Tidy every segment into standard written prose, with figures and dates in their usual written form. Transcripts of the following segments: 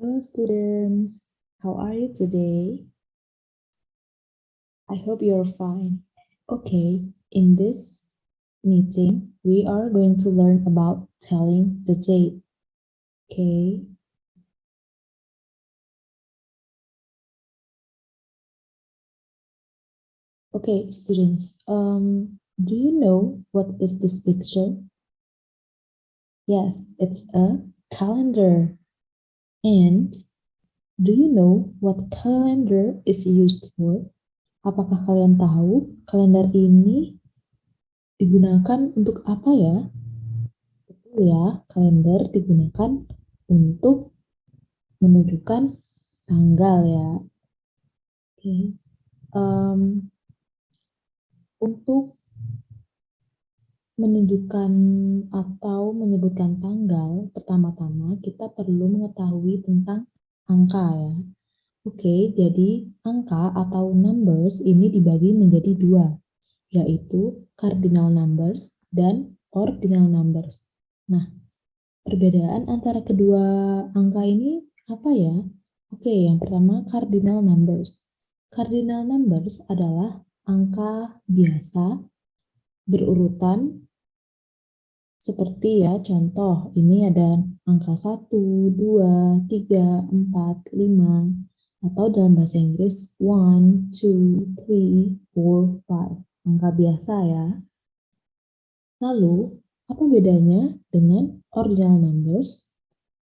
Hello students, how are you today? I hope you're fine. Okay, in this meeting, we are going to learn about telling the date. Okay, okay, students, do you know what is this picture? Yes, it's a calendar. And do you know what calendar is used for? Apakah kalian tahu kalender ini digunakan untuk apa ya? Betul ya, kalender digunakan untuk menunjukkan tanggal ya. Oke. Em, untuk menunjukkan atau menyebutkan tanggal, pertama-tama kita perlu mengetahui tentang angka ya. Oke, jadi angka atau numbers ini dibagi menjadi dua, yaitu cardinal numbers dan ordinal numbers. Nah, perbedaan antara kedua angka ini apa ya? Oke, yang pertama cardinal numbers. Cardinal numbers adalah angka biasa berurutan seperti ya, contoh ini ada angka 1, 2, 3, 4, 5 atau dalam bahasa Inggris 1, 2, 3, 4, 5. Angka biasa ya. Lalu, apa bedanya dengan ordinal numbers?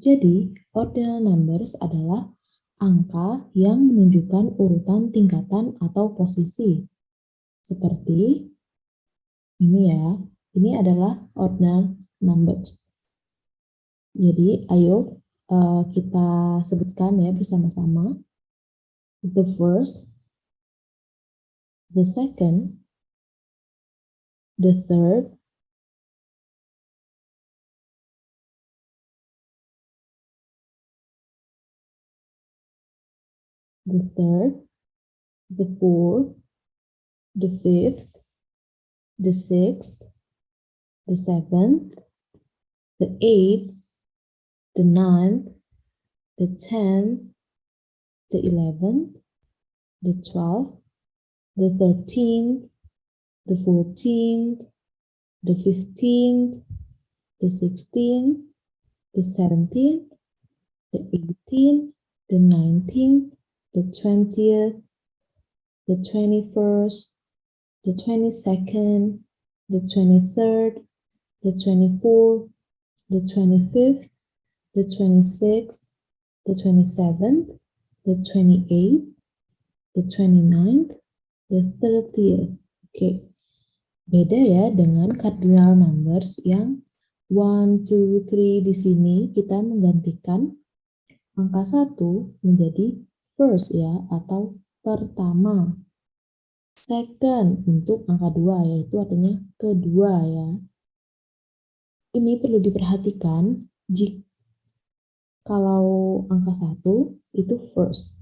Jadi, ordinal numbers adalah angka yang menunjukkan urutan tingkatan atau posisi. Seperti ini ya, ini adalah ordinal numbers. Jadi, ayo kita sebutkan ya bersama-sama. The first, the second, the third, the fourth, the fifth, the sixth, the seventh, the eighth, the ninth, the 10th, the 11th, the 12th, the 13th, the 14th, the 15th, the 16th, the 17th, the 18th, the 19th, the 20th, the 21st, the 22nd, the 23rd, the 24th, the 25th, the 26th, the 27th, the 28th, the 29th, the 30th. Oke, beda ya dengan cardinal numbers yang 1, 2, 3 di sini kita menggantikan angka 1 menjadi first ya atau pertama. Second untuk angka 2 yaitu artinya kedua ya. Ini perlu diperhatikan jika kalau angka 1 itu first,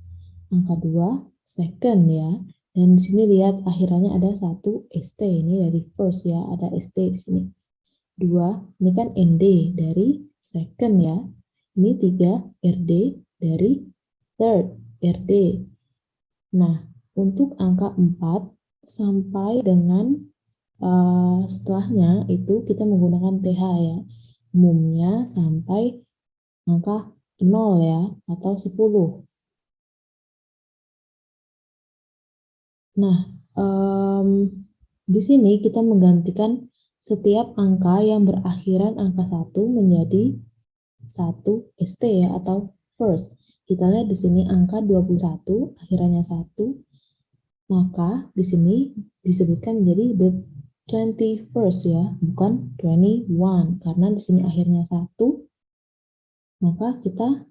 angka 2 second ya. Dan di sini lihat akhirannya ada 1 ST, ini dari first ya, ada ST di sini. 2, ini kan ND dari second ya. Ini 3 RD dari third, RD. Nah, untuk angka 4 sampai dengan setelahnya itu kita menggunakan TH ya. Umumnya sampai angka 0 ya atau 10. Nah, di sini kita menggantikan setiap angka yang berakhiran angka 1 menjadi 1 ST ya atau first. Kita lihat di sini angka 21 akhirannya 1, maka di sini disebutkan menjadi the 21st ya, bukan 21 karena di sini akhirnya 1, maka kita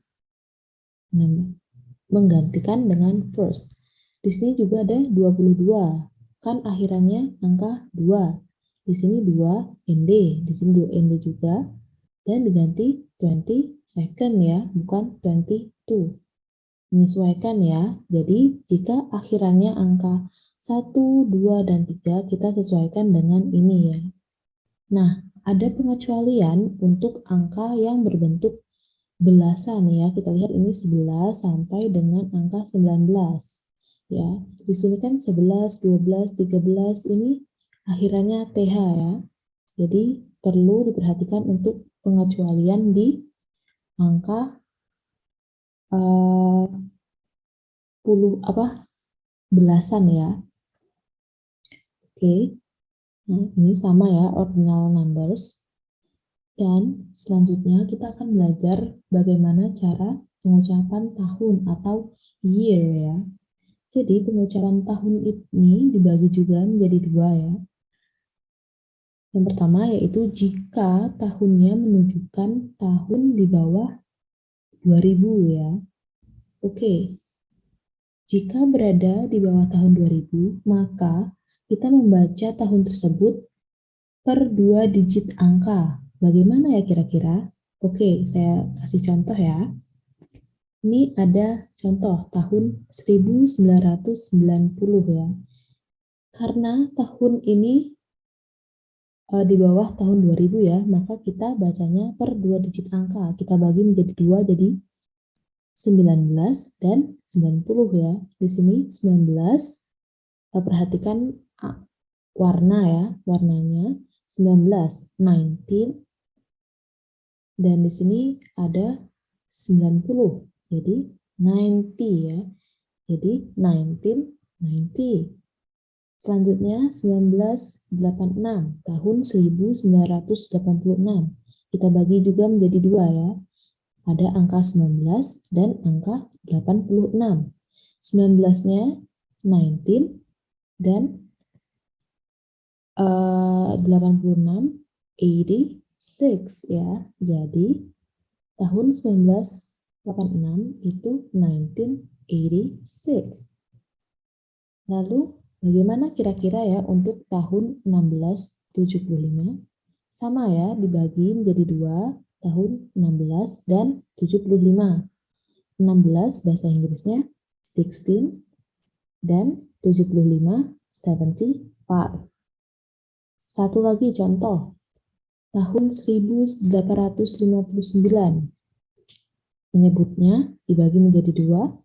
menggantikan dengan first. Di sini juga ada 22, kan akhirannya angka 2. Di sini 2 ND, di sini 2 ND juga, dan diganti 22nd ya, bukan 22. Menyesuaikan ya, jadi jika akhirannya angka 1, 2, dan 3, kita sesuaikan dengan ini ya. Nah, ada pengecualian untuk angka yang berbentuk belasan ya. Kita lihat ini 11 sampai dengan angka 19. Ya, di sini kan 11, 12, 13 ini akhirannya TH ya. Jadi perlu diperhatikan untuk pengecualian di angka puluh belasan ya. Oke. Nah, ini sama ya, ordinal numbers. Dan selanjutnya kita akan belajar bagaimana cara pengucapan tahun atau year ya. Jadi pengucapan tahun ini dibagi juga menjadi dua ya. Yang pertama yaitu jika tahunnya menunjukkan tahun di bawah 2000 ya. Oke. Jika berada di bawah tahun 2000, maka kita membaca tahun tersebut per 2 digit angka. Bagaimana ya kira-kira? Oke, saya kasih contoh ya. Ini ada contoh tahun 1990 ya. Karena tahun ini di bawah tahun 2000 ya, maka kita bacanya per 2 digit angka. Kita bagi menjadi 2 jadi 19 dan 90 ya. Di sini 19, perhatikan warna ya, warnanya 19, 19, dan di sini ada 90, jadi 90 ya, jadi 1990. Selanjutnya 1986, tahun 1986. Kita bagi juga menjadi 2 ya. Ada angka 19 dan angka 86. 19-nya 19 dan 86, 86 ya. Jadi tahun 1986 itu 1986. Lalu bagaimana kira-kira ya untuk tahun 1675? Sama ya, dibagi menjadi 2, tahun 16 dan 75. 16 bahasa Inggrisnya 16 dan 75 75. Satu lagi contoh, tahun 1859. Menyebutnya dibagi menjadi 2,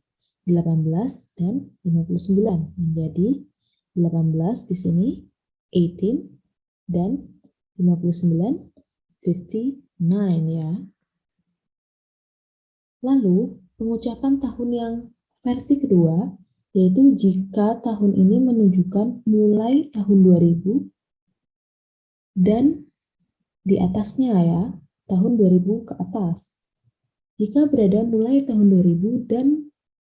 18 dan 59. Menjadi 18 di sini 18 dan 59 59 ya. Lalu pengucapan tahun yang versi kedua yaitu jika tahun ini menunjukkan mulai tahun 2000 dan di atasnya ya, tahun 2000 ke atas. Jika berada mulai tahun 2000 dan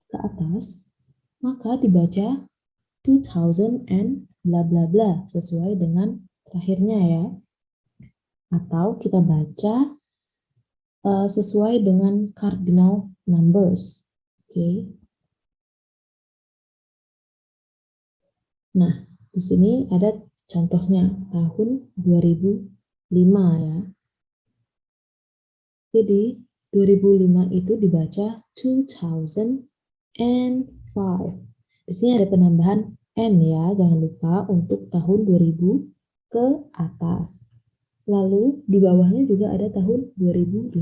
ke atas, maka dibaca 2000 and bla bla bla sesuai dengan terakhirnya ya. Atau kita baca sesuai dengan cardinal numbers. Oke. Nah, di sini ada contohnya tahun 2005 ya. Jadi 2005 itu dibaca 2005. Di sini ada penambahan N ya, jangan lupa untuk tahun 2000 ke atas. Lalu di bawahnya juga ada tahun 2018.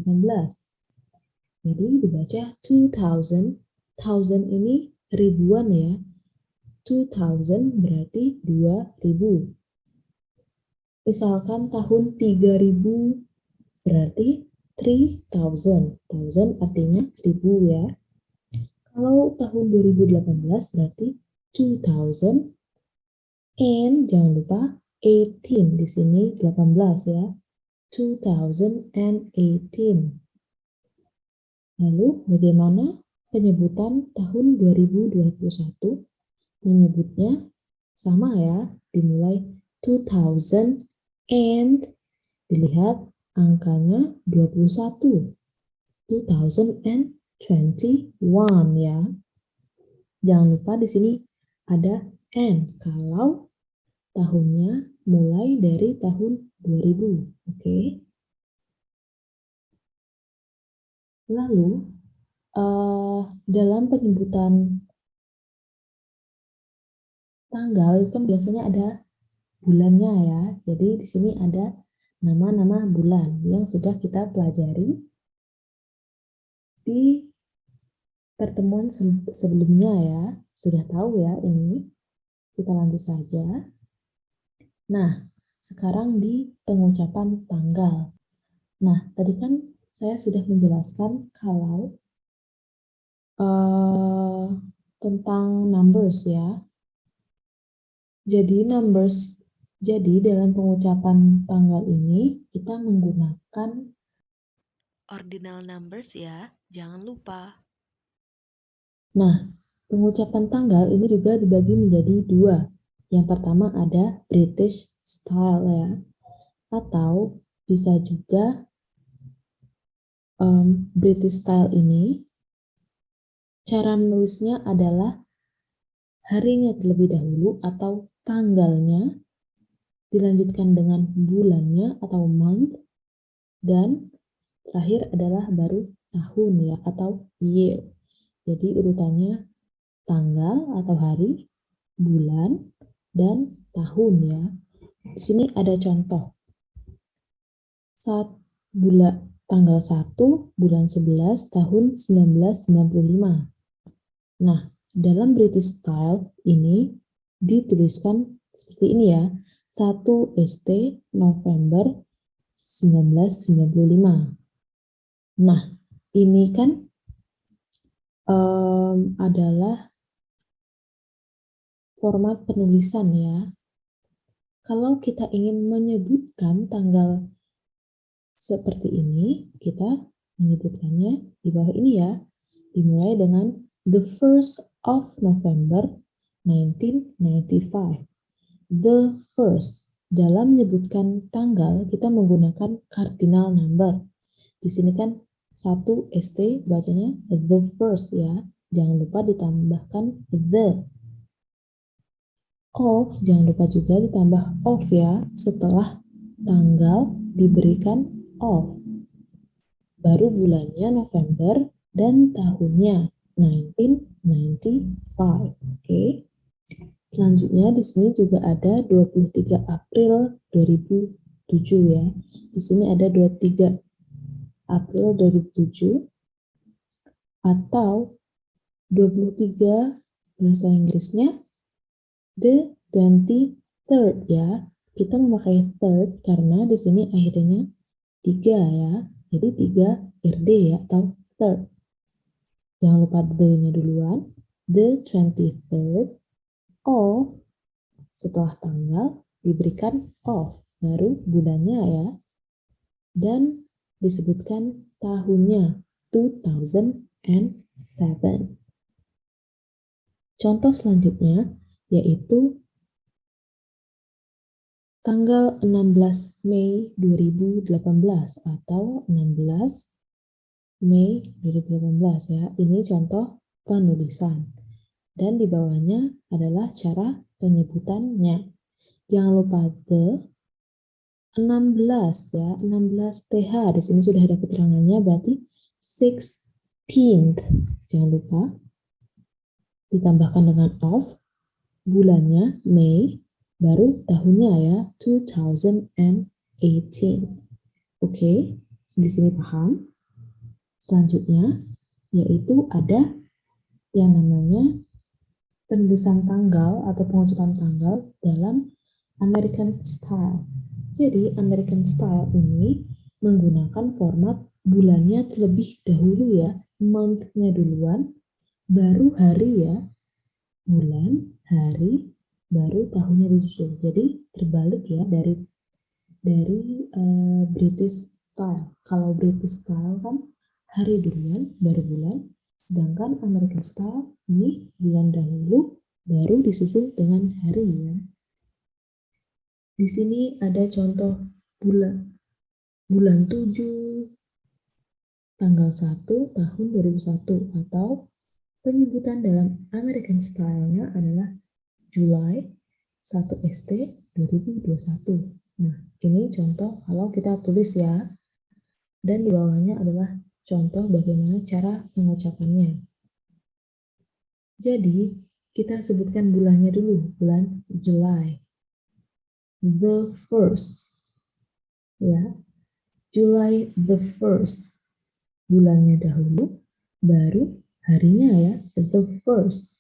Jadi dibaca 2000. 1000 ini ribuan ya. 2000 berarti 2000. Misalkan tahun 3000 berarti 3000. 1000 artinya 1000 ya. Kalau tahun 2018 berarti 2000 and jangan lupa 18 di sini 18 ya. 2018. Lalu bagaimana penyebutan tahun 2021? Menyebutnya sama ya, dimulai 2000 and dilihat angkanya 21. 2021 ya. Jangan lupa di sini ada N kalau tahunnya mulai dari tahun 2000. Oke. Lalu dalam penyebutan tanggal kan biasanya ada bulannya ya. Jadi di sini ada nama-nama bulan yang sudah kita pelajari di pertemuan sebelumnya ya, sudah tahu ya ini. Kita lanjut saja. Nah, sekarang di pengucapan tanggal. Nah, tadi kan saya sudah menjelaskan kalau tentang numbers ya. Jadi dalam pengucapan tanggal ini kita menggunakan ordinal numbers ya, jangan lupa. Nah, pengucapan tanggal ini juga dibagi menjadi dua. Yang pertama ada British style ya, atau bisa juga British style ini cara menulisnya adalah harinya terlebih dahulu atau tanggalnya, dilanjutkan dengan bulannya atau month, dan terakhir adalah baru tahun ya atau year. Jadi urutannya tanggal atau hari, bulan, dan tahun ya. Di sini ada contoh. Tanggal 1 bulan 11 tahun 1995. Nah, dalam British style ini dituliskan seperti ini ya. 1 ST November 1995. Nah, ini kan adalah format penulisan ya. Kalau kita ingin menyebutkan tanggal seperti ini, kita menyebutkannya di bawah ini ya. Dimulai dengan the 1st of November 1995. The first. Dalam menyebutkan tanggal, kita menggunakan cardinal number. Di sini kan 1 ST bacanya the first ya. Jangan lupa ditambahkan the. Of, jangan lupa juga ditambah of ya. Setelah tanggal diberikan of. Baru bulannya November dan tahunnya 1995. Oke. Selanjutnya di sini juga ada 23 April 2007 ya. Di sini ada 23 April 2007 atau 23 bahasa Inggrisnya the 23rd ya. Kita memakai third karena di sini akhirnya 3 ya. Jadi 3 RD ya atau third. Jangan lupa the-nya duluan. The 23rd of, setelah tanggal diberikan of, baru bulannya ya. Dan disebutkan tahunnya 2007. Contoh selanjutnya yaitu tanggal 16 Mei 2018 atau 16 Mei 2018 ya. Ini contoh penulisan. Dan di bawahnya adalah cara penyebutannya. Jangan lupa the 16 ya, 16 TH. Di sini sudah ada keterangannya berarti 16th. Jangan lupa ditambahkan dengan of, bulannya Mei, baru tahunnya ya 2018. Oke, di sini paham? Selanjutnya yaitu ada yang namanya penulisan tanggal atau pengucapan tanggal dalam American Style. Jadi American Style ini menggunakan format bulannya terlebih dahulu ya, month-nya duluan, baru hari ya, bulan, hari, baru tahunnya disusul. Jadi terbalik ya dari British Style. Kalau British Style kan hari duluan, baru bulan. Sedangkan American Style ini bulan dahulu, baru disusul dengan hari ya. Di sini ada contoh bulan 7, tanggal 1 tahun 2001 atau penyebutan dalam American Style-nya adalah July 1 ST 2021. Nah, ini contoh kalau kita tulis ya. Dan di bawahnya adalah contoh bagaimana cara pengucapannya. Jadi, kita sebutkan bulannya dulu, bulan July. The first. Ya. July the first. Bulannya dahulu, baru harinya ya, the first,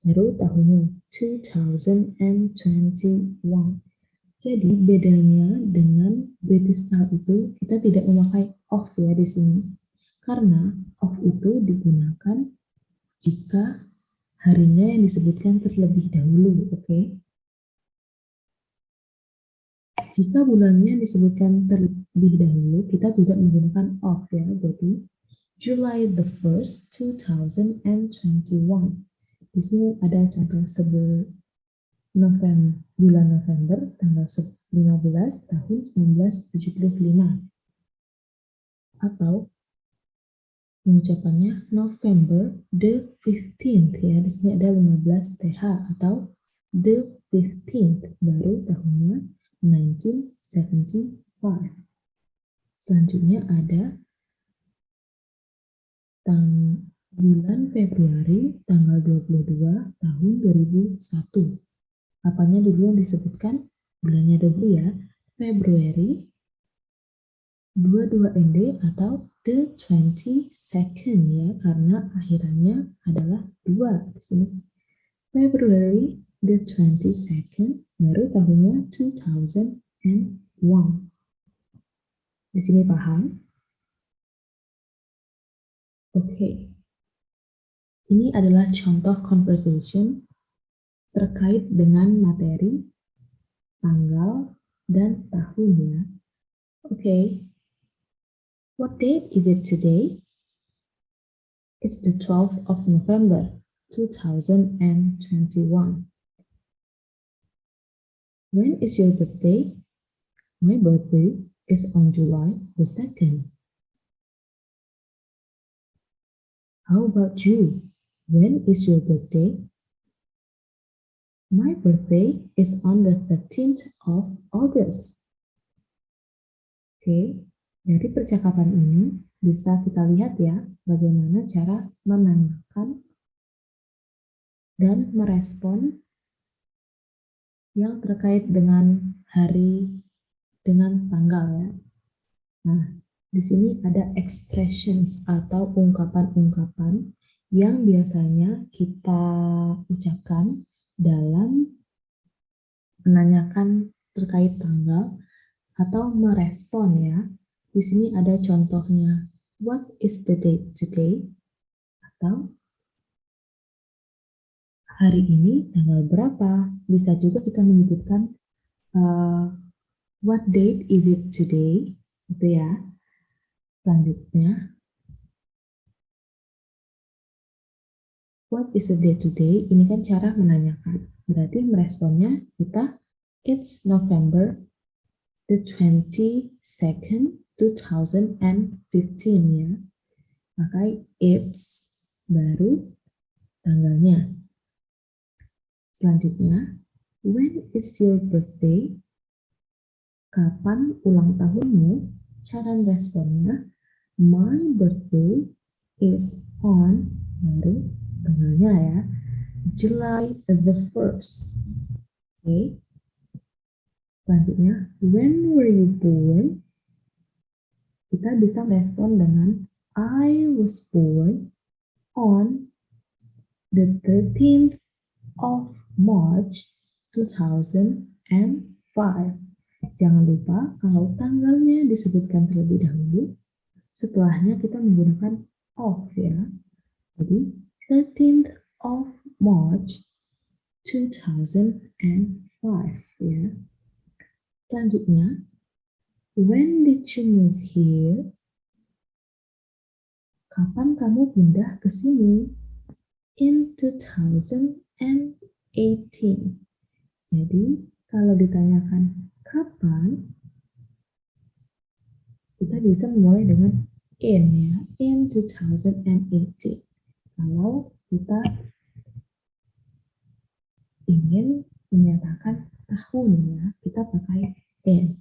baru tahunnya 2021. Jadi bedanya dengan British style itu kita tidak memakai of ya di sini. Karena of itu digunakan jika harinya yang disebutkan terlebih dahulu, oke? Jika bulannya disebutkan terlebih dahulu, kita tidak menggunakan of ya. Jadi July the 1st, 2021. Di sini ada contoh bulan November tanggal 15 tahun 1975. Atau pengucapannya November the 15th ya. Di sini ada 15 TH atau the 15th, baru tahunnya 1975. Selanjutnya ada bulan Februari tanggal 22 tahun 2001. Apanya dulu yang disebutkan? Bulannya dulu ya. Februari 22ND atau the 22nd ya, karena akhirannya adalah 2 di sini. February the 22nd, baru tahunnya 2001. Di sini paham? Oke. Ini adalah contoh conversation terkait dengan materi, tanggal, dan tahun ya. Oke. What date is it today? It's the 12th of November, 2021. When is your birthday? My birthday is on July the 2nd. How about you? When is your birthday? My birthday is on the 13th of August. Oke, dari percakapan ini bisa kita lihat ya bagaimana cara menanyakan dan merespon yang terkait dengan hari, dengan tanggal ya. Nah, di sini ada expressions atau ungkapan-ungkapan yang biasanya kita ucapkan dalam menanyakan terkait tanggal atau merespon ya. Di sini ada contohnya. What is the date today? Atau hari ini tanggal berapa? Bisa juga kita menyebutkan what date is it today? Gitu ya. Selanjutnya, what is the date today? Ini kan cara menanyakan. Berarti meresponnya kita, it's November the 22nd, 2015 ya. Maka it's baru tanggalnya. Selanjutnya, when is your birthday? Kapan ulang tahunmu? Cara responnya, my birthday is on, baru tanggalnya ya, July the 1st. Oke. Selanjutnya, when were you born? Kita bisa respon dengan I was born on the 13th of March 2005. Jangan lupa kalau tanggalnya disebutkan terlebih dahulu, setelahnya kita menggunakan of ya. Jadi 13th of March 2005 ya. Selanjutnya, when did you move here? Kapan kamu pindah ke sini? In 2018. Jadi, kalau ditanyakan kapan, kita bisa memulai dengan in ya, in 2018. Kalau kita ingin menyatakan tahun ya, kita pakai in.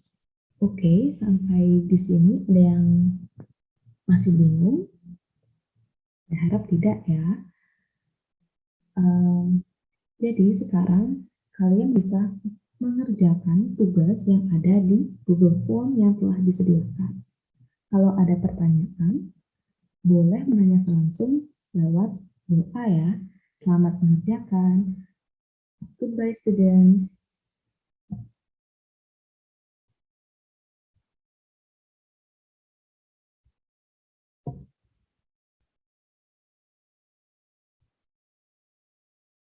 Oke, sampai di sini ada yang masih bingung? Saya harap tidak ya. Jadi sekarang kalian bisa mengerjakan tugas yang ada di Google Form yang telah disediakan. Kalau ada pertanyaan, boleh menanyakan langsung lewat doa ya. Selamat mengerjakan. Goodbye students.